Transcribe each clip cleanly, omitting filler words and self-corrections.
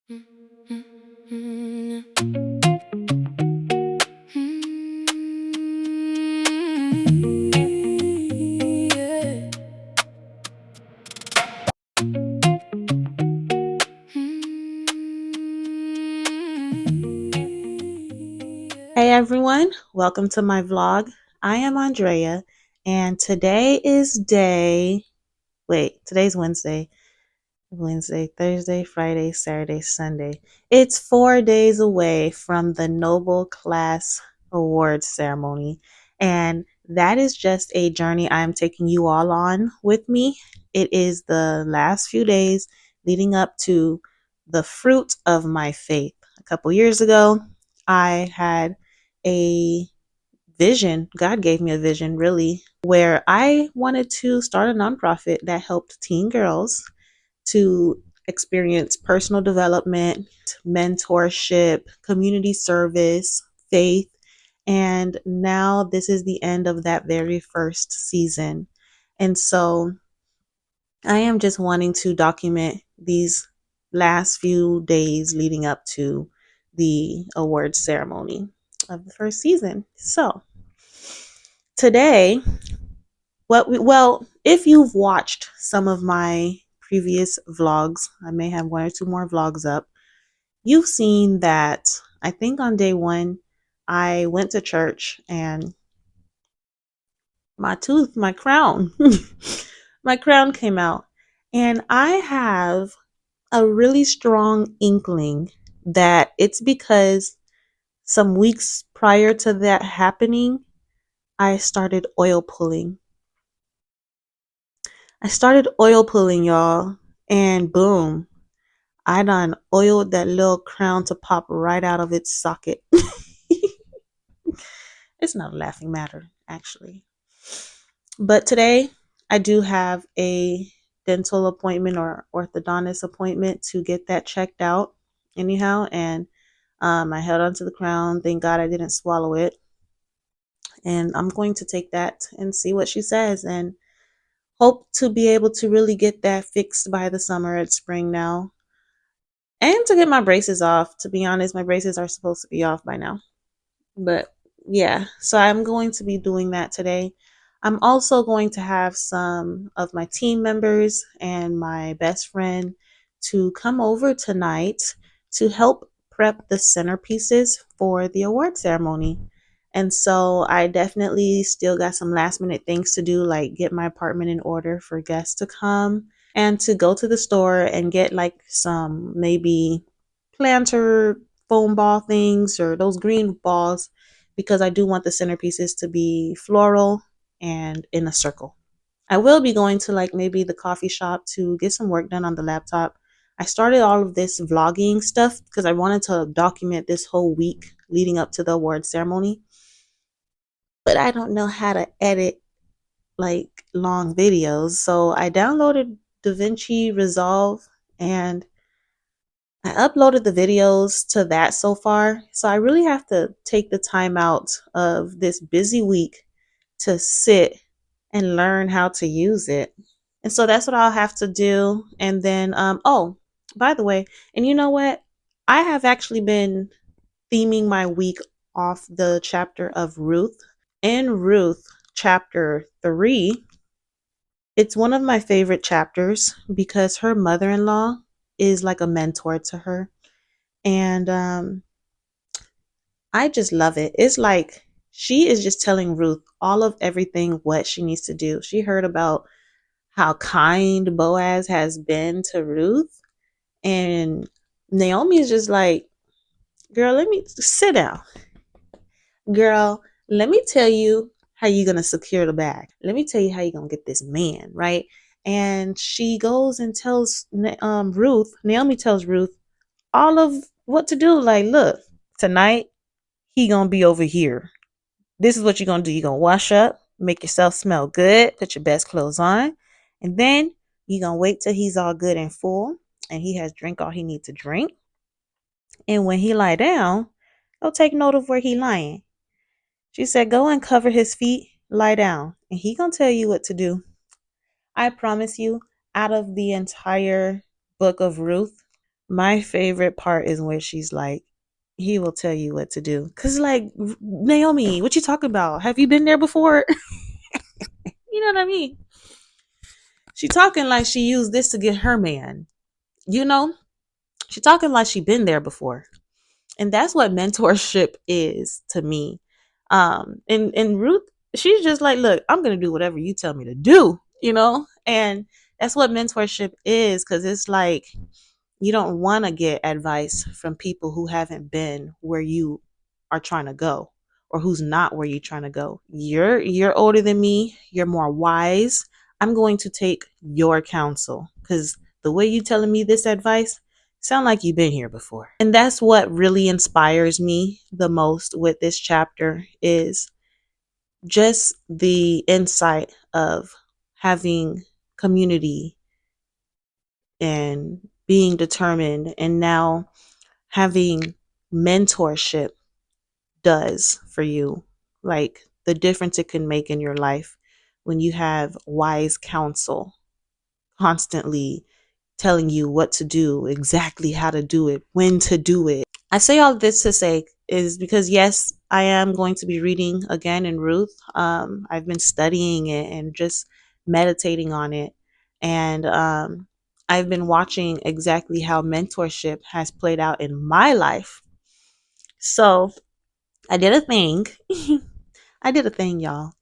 Hey everyone, welcome to my vlog. I am Andrea, and today is today's Wednesday, Thursday, Friday, Saturday, Sunday. It's 4 days away from the Noble Class Awards ceremony, and that is just a journey I'm taking you all on with me. It is the last few days leading up to the fruit of my faith. A couple years ago, I had a vision. God gave me a vision, really, where I wanted to start a nonprofit that helped teen girls to experience personal development, mentorship, community service, faith. And now this is the end of that very first season. And so I am just wanting to document these last few days leading up to the awards ceremony of the first season. So today, if you've watched some of my previous vlogs, I may have one or two more vlogs up. You've seen that I think on day one, I went to church and my crown, my crown came out. And I have a really strong inkling that it's because some weeks prior to that happening, I started oil pulling. Y'all, and boom, I done oiled that little crown to pop right out of its socket. It's not a laughing matter, actually. But today, I do have a dental appointment or orthodontist appointment to get that checked out, anyhow. And I held onto the crown. Thank God I didn't swallow it. And I'm going to take that and see what she says, and hope to be able to really get that fixed by the summer. It's spring now. And to get my braces off. To be honest, my braces are supposed to be off by now. But yeah, so I'm going to be doing that today. I'm also going to have some of my team members and my best friend to come over tonight to help prep the centerpieces for the award ceremony. And so I definitely still got some last minute things to do, like get my apartment in order for guests to come, and to go to the store and get like some maybe planter foam ball things or those green balls, because I do want the centerpieces to be floral and in a circle. I will be going to like maybe the coffee shop to get some work done on the laptop. I started all of this vlogging stuff because I wanted to document this whole week leading up to the award ceremony, but I don't know how to edit like long videos. So I downloaded DaVinci Resolve and I uploaded the videos to that so far. So I really have to take the time out of this busy week to sit and learn how to use it. And so that's what I'll have to do. And then, oh, by the way, and you know what? I have actually been theming my week off the chapter of Ruth. In Ruth chapter 3, it's one of my favorite chapters because her mother in law is like a mentor to her. And I just love it. It's like she is just telling Ruth all of everything what she needs to do. She heard about how kind Boaz has been to Ruth, and Naomi is just like, girl, let me sit down. Girl, let me tell you how you're going to secure the bag. Let me tell you how you're going to get this man, right? And she goes and tells Ruth, Naomi tells Ruth all of what to do. Like, look, tonight he going to be over here. This is what you're going to do. You're going to wash up, make yourself smell good, put your best clothes on, and then you're going to wait till he's all good and full and he has drink all he needs to drink. And when he lie down, go take note of where he lying. She said, go and cover his feet, lie down, and he gonna tell you what to do. I promise you, out of the entire book of Ruth, My favorite part is where she's like, he will tell you what to do. Cause like, Naomi, what you talking about? Have you been there before? You know what I mean? She talking like she used this to get her man. You know? She talking like she been there before. And that's what mentorship is to me. And Ruth, she's just like, look, I'm gonna do whatever you tell me to do, you know? And that's what mentorship is, because it's like you don't want to get advice from people who haven't been where you are trying to go, or who's not where you're trying to go. You're older than me, you're more wise. I'm going to take your counsel, because the way you telling me this advice sound like you've been here before. And that's what really inspires me the most with this chapter, is just the insight of having community and being determined, and now having mentorship does for you. Like the difference it can make in your life when you have wise counsel constantly telling you what to do, exactly how to do it, when to do it. I say all this to say is because, yes, I am going to be reading again in Ruth. I've been studying it and just meditating on it. And I've been watching exactly how mentorship has played out in my life. So I did a thing. I did a thing, y'all.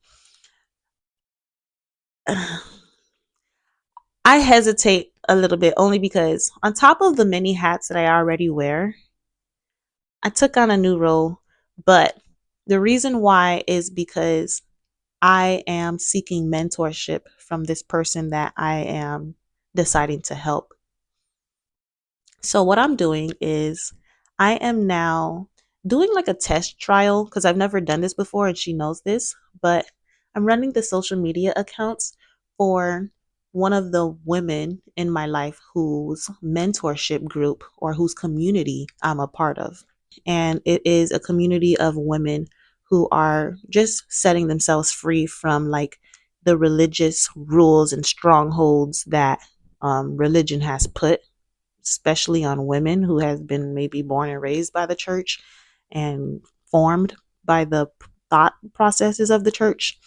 I hesitate a little bit only because, on top of the many hats that I already wear, I took on a new role. But the reason why is because I am seeking mentorship from this person that I am deciding to help. So, what I'm doing is I am now doing like a test trial, because I've never done this before and she knows this, but I'm running the social media accounts for one of the women in my life whose mentorship group or whose community I'm a part of. And it is a community of women who are just setting themselves free from like the religious rules and strongholds that religion has put, especially on women who have been maybe born and raised by the church and formed by the thought processes of the church.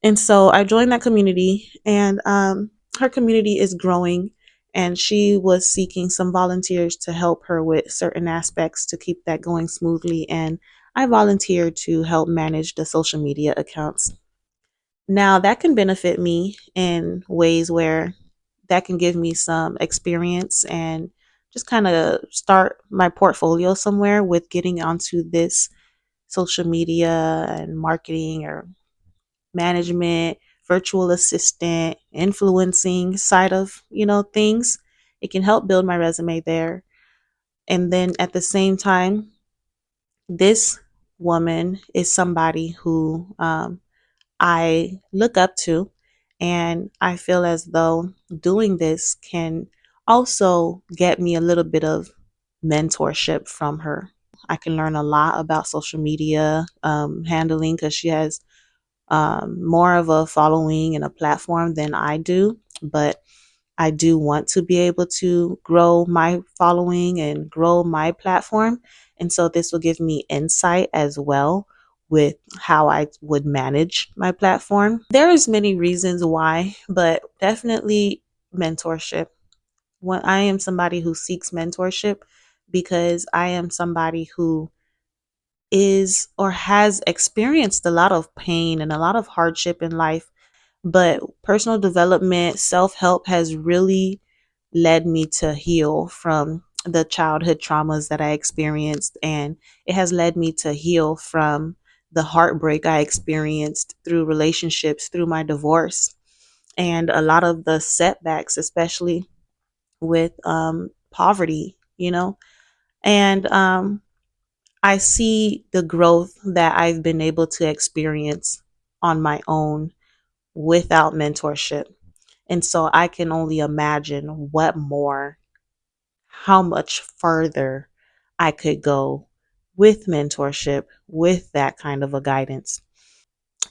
And so I joined that community, and her community is growing. And she was seeking some volunteers to help her with certain aspects to keep that going smoothly. And I volunteered to help manage the social media accounts. Now, that can benefit me in ways where that can give me some experience and just kind of start my portfolio somewhere with getting onto this social media and marketing or management, virtual assistant, influencing side of, things. It can help build my resume there. And then at the same time, this woman is somebody who I look up to, and I feel as though doing this can also get me a little bit of mentorship from her. I can learn a lot about social media handling, because she has more of a following and a platform than I do. But I do want to be able to grow my following and grow my platform. And so this will give me insight as well with how I would manage my platform. There's many reasons why, but definitely mentorship. When I am somebody who seeks mentorship, because I am somebody who is or has experienced a lot of pain and a lot of hardship in life, but personal development, self help has really led me to heal from the childhood traumas that I experienced. And it has led me to heal from the heartbreak I experienced through relationships, through my divorce, and a lot of the setbacks, especially with poverty, And I see the growth that I've been able to experience on my own without mentorship. And so I can only imagine how much further I could go with mentorship, with that kind of a guidance.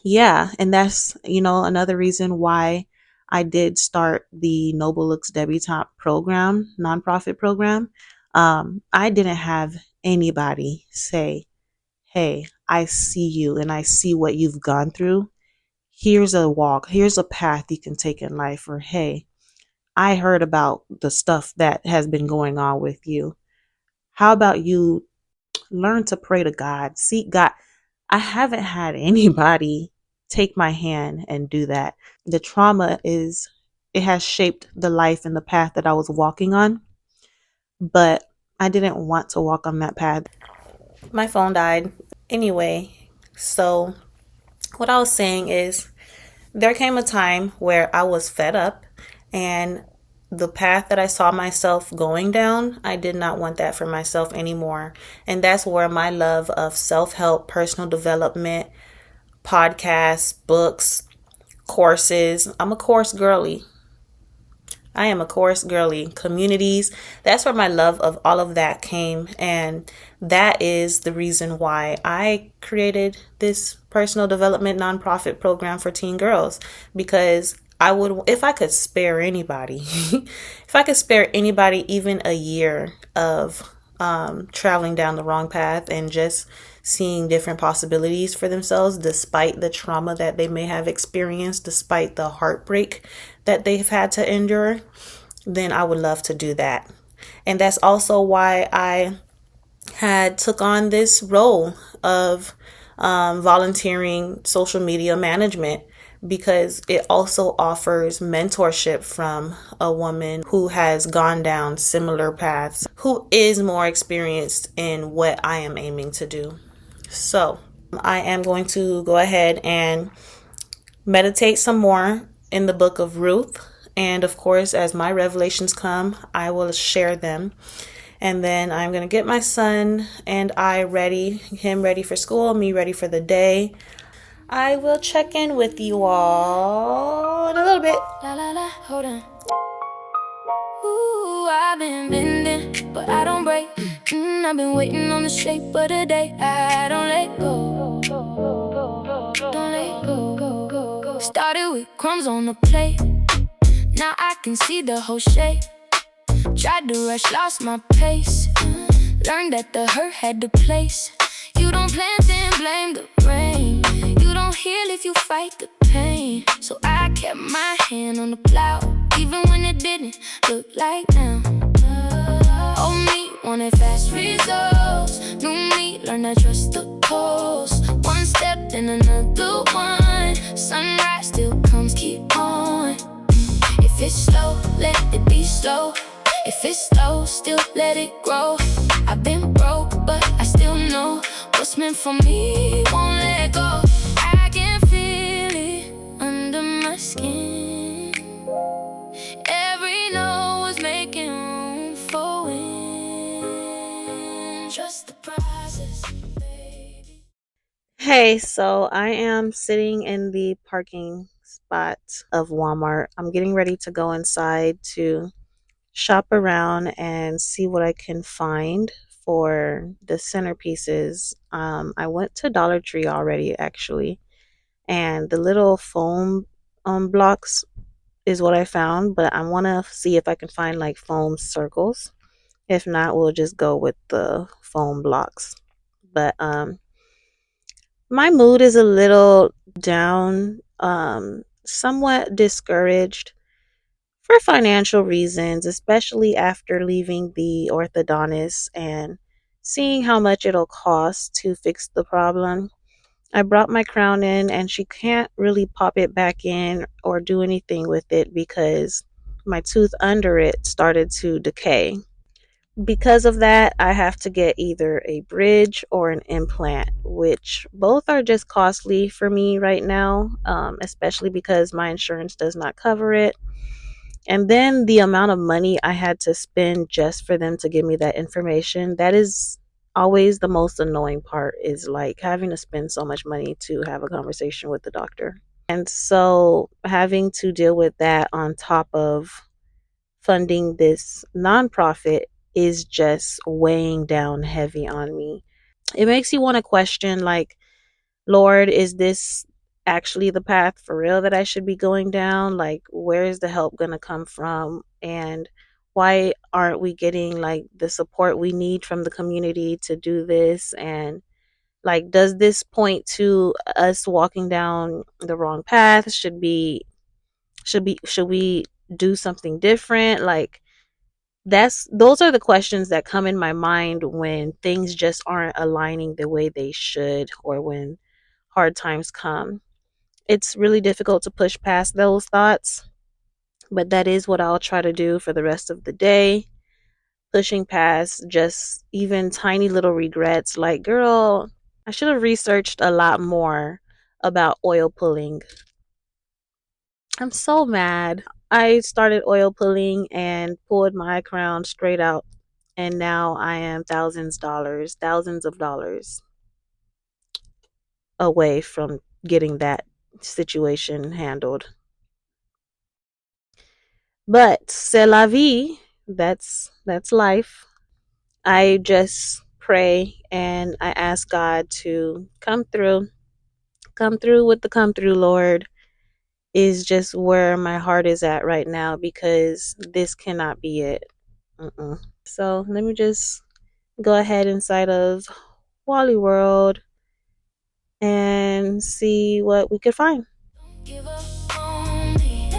Yeah. And that's, another reason why I did start the Noble Looks Debutante program, nonprofit program. I didn't have anybody say, hey, I see you and I see what you've gone through. Here's a walk, here's a path you can take in life, or hey, I heard about the stuff that has been going on with you. How about you learn to pray to God, seek God? I haven't had anybody take my hand and do that. The trauma it has shaped the life and the path that I was walking on, but I didn't want to walk on that path. My phone died. Anyway, so what I was saying is there came a time where I was fed up, and the path that I saw myself going down, I did not want that for myself anymore. And that's where my love of self-help, personal development, podcasts, books, courses. I'm a course girly. I am a course girly. Communities. That's where my love of all of that came. And that is the reason why I created this personal development nonprofit program for teen girls. Because I would, if I could spare anybody, if I could spare anybody even a year of traveling down the wrong path and just seeing different possibilities for themselves, despite the trauma that they may have experienced, despite the heartbreak that they've had to endure, then I would love to do that. And that's also why I had took on this role of volunteering social media management, because it also offers mentorship from a woman who has gone down similar paths, who is more experienced in what I am aiming to do. So I am going to go ahead and meditate some more in the book of Ruth. And of course, as my revelations come, I will share them. And then I'm going to get my son and I ready, him ready for school, me ready for the day. I will check in with you all in a little bit. La la la, hold on. Ooh, I've been bending, but I don't break. I've been waiting on the shape of the day. I don't let go. Don't let go. Started with crumbs on the plate. Now I can see the whole shape. Tried to rush, lost my pace. Learned that the hurt had the place. You don't plant and blame the rain. You don't heal if you fight the pain. So I kept my hand on the plow, even when it didn't look like now. Old me wanted fast results. New me learned to trust the coast. One step then another one. Sunrise still comes, keep on. If it's slow, let it be slow. If it's slow, still let it grow. I've been broke, but I still know what's meant for me won't let go. I can feel it under my skin. Every no was making room for win. Trust the process, baby. Hey, so I am sitting in the parking spot of Walmart. I'm getting ready to go inside to shop around and see what I can find for the centerpieces. I went to Dollar Tree already, actually, and the little foam blocks is what I found, but I want to see if I can find like foam circles. If not, we'll just go with the foam blocks. But my mood is a little down, somewhat discouraged for financial reasons, especially after leaving the orthodontist and seeing how much it'll cost to fix the problem. I brought my crown in and she can't really pop it back in or do anything with it because my tooth under it started to decay. Because of that, I have to get either a bridge or an implant, which both are just costly for me right now, especially because my insurance does not cover it. And then the amount of money I had to spend just for them to give me that information, that is always the most annoying part, is like having to spend so much money to have a conversation with the doctor. And so having to deal with that on top of funding this nonprofit is just weighing down heavy on me. It makes you want to question, like, Lord, is this actually the path for real that I should be going down? Like, where is the help going to come from? And why aren't we getting like the support we need from the community to do this? And like, does this point to us walking down the wrong path? Should we do something different? Like, those are the questions that come in my mind when things just aren't aligning the way they should, or when hard times come. It's really difficult to push past those thoughts, but that is what I'll try to do for the rest of the day. Pushing past just even tiny little regrets, like, girl, I should have researched a lot more about oil pulling. I'm so mad. I started oil pulling and pulled my crown straight out, and now I am thousands of dollars away from getting that situation handled. But c'est la vie. That's life. I just pray and I ask God to come through. Come through with the come through, Lord, is just where my heart is at right now, because this cannot be it. So let me just go ahead inside of Wally World and see what we could find. Give up on me.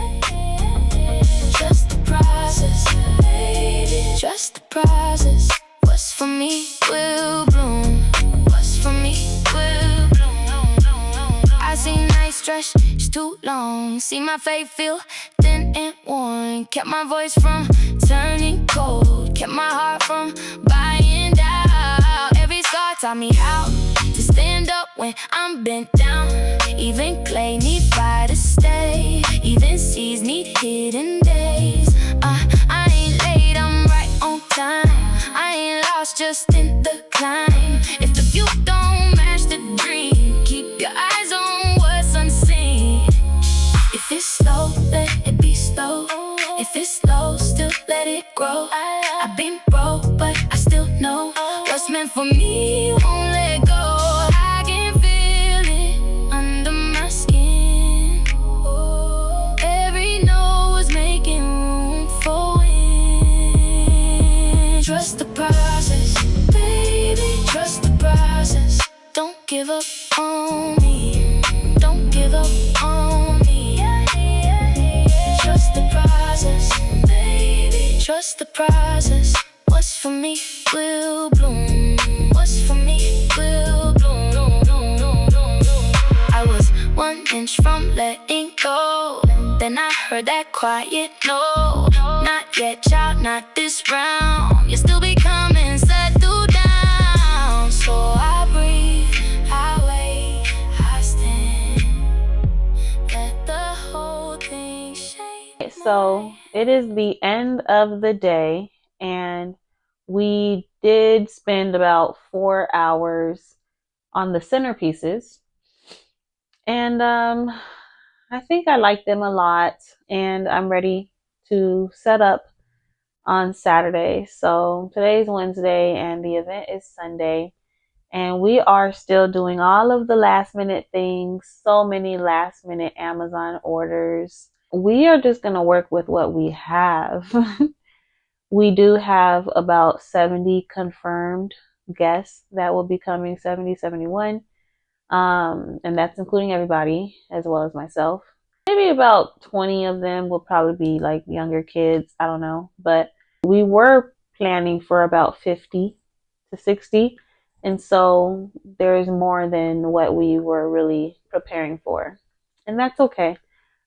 Trust the process, baby. Trust the process. What's for me will bloom. What's for me will bloom. I see nights stretch too long. See my faith feel thin and worn. Kept my voice from turning cold. Kept my heart from buying down. Every scar taught me how to stand up when I'm bent down. Even clay need fire to stay. Even seas need hidden days. I ain't late, I'm right on time. I ain't lost, just in the climb. If the view don't match the dream, keep your eyes on what's unseen. If it's slow, let it be slow. If it's slow, still let it grow. I've been broke, but I still know what's meant for me won't let go. I can feel it under my skin. Every no was making room for win. Trust the process, baby. Trust the process. Don't give up on me. Don't give up on me. Trust the process, baby. Trust the process. What's for me will bloom. What's for me will bloom. I was 1 inch from letting go. Then I heard that quiet no. Not yet, child, not this round. You're still becoming settled down. So I breathe, I wait, I stand. Let the whole thing shake. So it is the end of the day, and we did spend about 4 hours on the centerpieces. And I think I like them a lot, and I'm ready to set up on Saturday. So today's Wednesday and the event is Sunday, and we are still doing all of the last minute things. So many last minute Amazon orders. We are just going to work with what we have. We do have about 70 confirmed guests that will be coming, 70, 71. And that's including everybody as well as myself. Maybe about 20 of them will probably be like younger kids. I don't know. But we were planning for about 50 to 60. And so there's more than what we were really preparing for. And that's okay.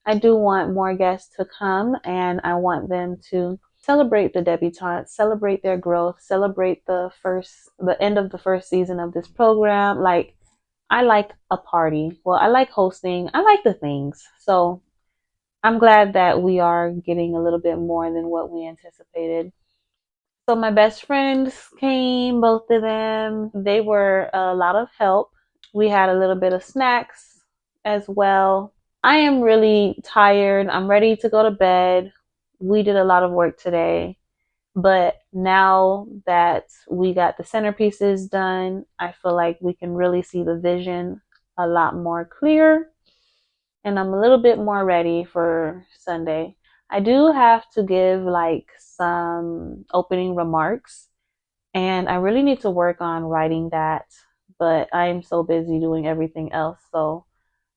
I do want more guests to come, and I want them to celebrate the debutantes, celebrate their growth, celebrate the end of the first season of this program. Like, I like a party. Well, I like hosting. I like the things. So I'm glad that we are getting a little bit more than what we anticipated. So my best friends came, both of them. They were a lot of help. We had a little bit of snacks as well. I am really tired. I'm ready to go to bed. We did a lot of work today. But now that we got the centerpieces done, I feel like we can really see the vision a lot more clear. and I'm a little bit more ready for Sunday. I do have to give like some opening remarks, and I really need to work on writing that, but I'm so busy doing everything else, so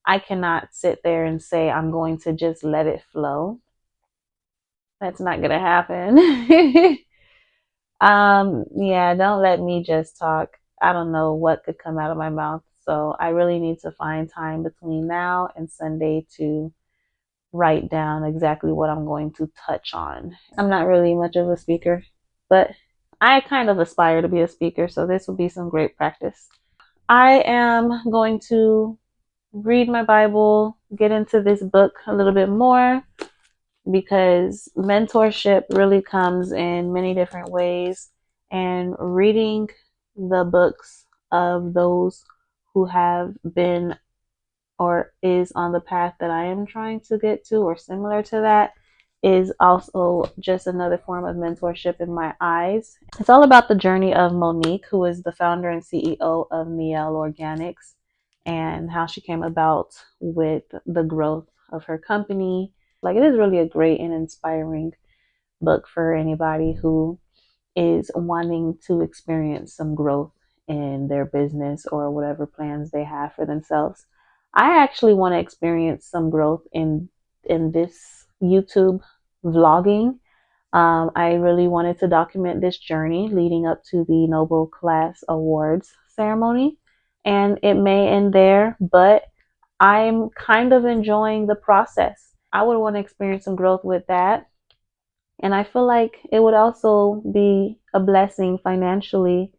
I cannot sit there and say I'm going to just let it flow. That's not going to happen. Yeah, don't let me just talk. I don't know what could come out of my mouth. So I really need to find time between now and Sunday to write down exactly what I'm going to touch on. I'm not really much of a speaker, but I kind of aspire to be a speaker, so this will be some great practice. I am going to read my Bible, get into this book a little bit more, because mentorship really comes in many different ways, and reading the books of those who have been or is on the path that I am trying to get to or similar to that is also just another form of mentorship in my eyes. It's all about the journey of Monique, who is the founder and CEO of Miel Organics, and how she came about with the growth of her company. Like, it is really a great and inspiring book for anybody who is wanting to experience some growth in their business or whatever plans they have for themselves. I actually want to experience some growth in this YouTube vlogging. I really wanted to document this journey leading up to the Noble Class Awards ceremony, and it may end there, but I'm kind of enjoying the process. I would want to experience some growth with that. And I feel like it would also be a blessing financially,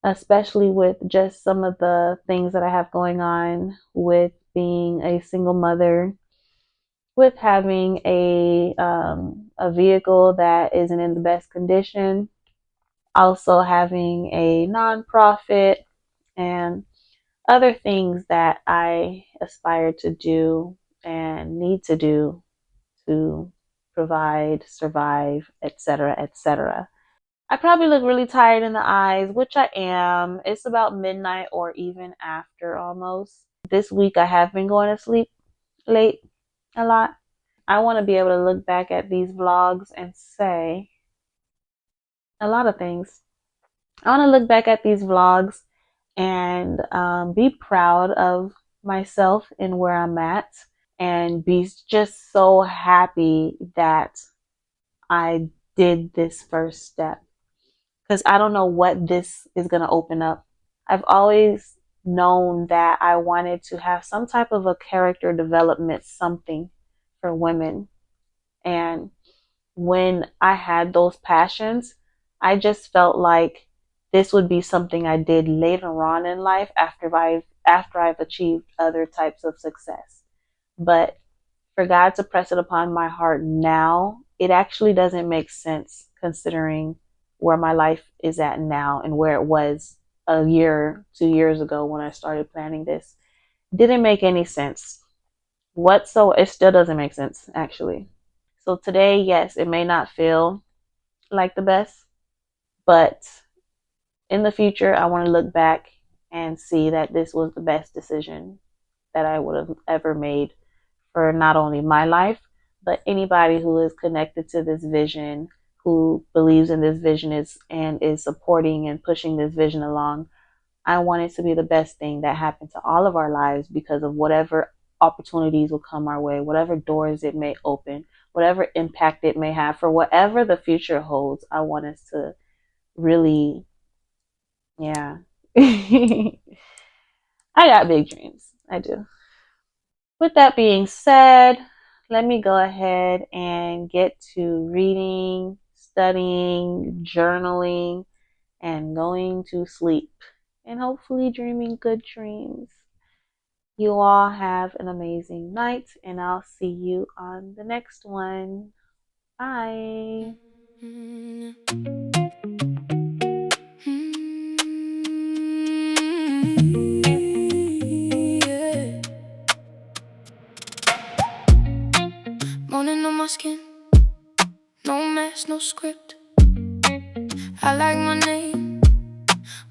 especially with just some of the things that I have going on with being a single mother, with having a vehicle that isn't in the best condition, also having a nonprofit, and other things that I aspire to do and need to do to provide, survive, etc., etc. I probably look really tired in the eyes, which I am. It's about midnight or even after almost. This week I have been going to sleep late a lot. I want to be able to look back at these vlogs and say a lot of things. I want to look back at these vlogs and be proud of myself and where I'm at, and be just so happy that I did this first step, because I don't know what this is going to open up. I've always known that I wanted to have some type of a character development, something for women. And when I had those passions, I just felt like this would be something I did later on in life after I've achieved other types of success. But for God to press it upon my heart now, it actually doesn't make sense considering where my life is at now and where it was a year, 2 years ago when I started planning this. Didn't make any sense whatsoever. It still doesn't make sense, actually. So today, yes, it may not feel like the best, but in the future, I want to look back and see that this was the best decision that I would have ever made for not only my life, but anybody who is connected to this vision, who believes in this vision is supporting and pushing this vision along. I want it to be the best thing that happened to all of our lives because of whatever opportunities will come our way, whatever doors it may open, whatever impact it may have, for whatever the future holds. I want us to really, yeah. I got big dreams. I do. With that being said, let me go ahead and get to reading, studying, journaling, and going to sleep, and hopefully dreaming good dreams. You all have an amazing night, and I'll see you on the next one. Bye. Morning on my skin, no mask, no script. I like my name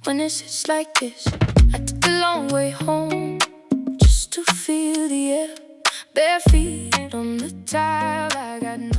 when it sits like this. I took the long way home just to feel the air. Bare feet on the tile, I got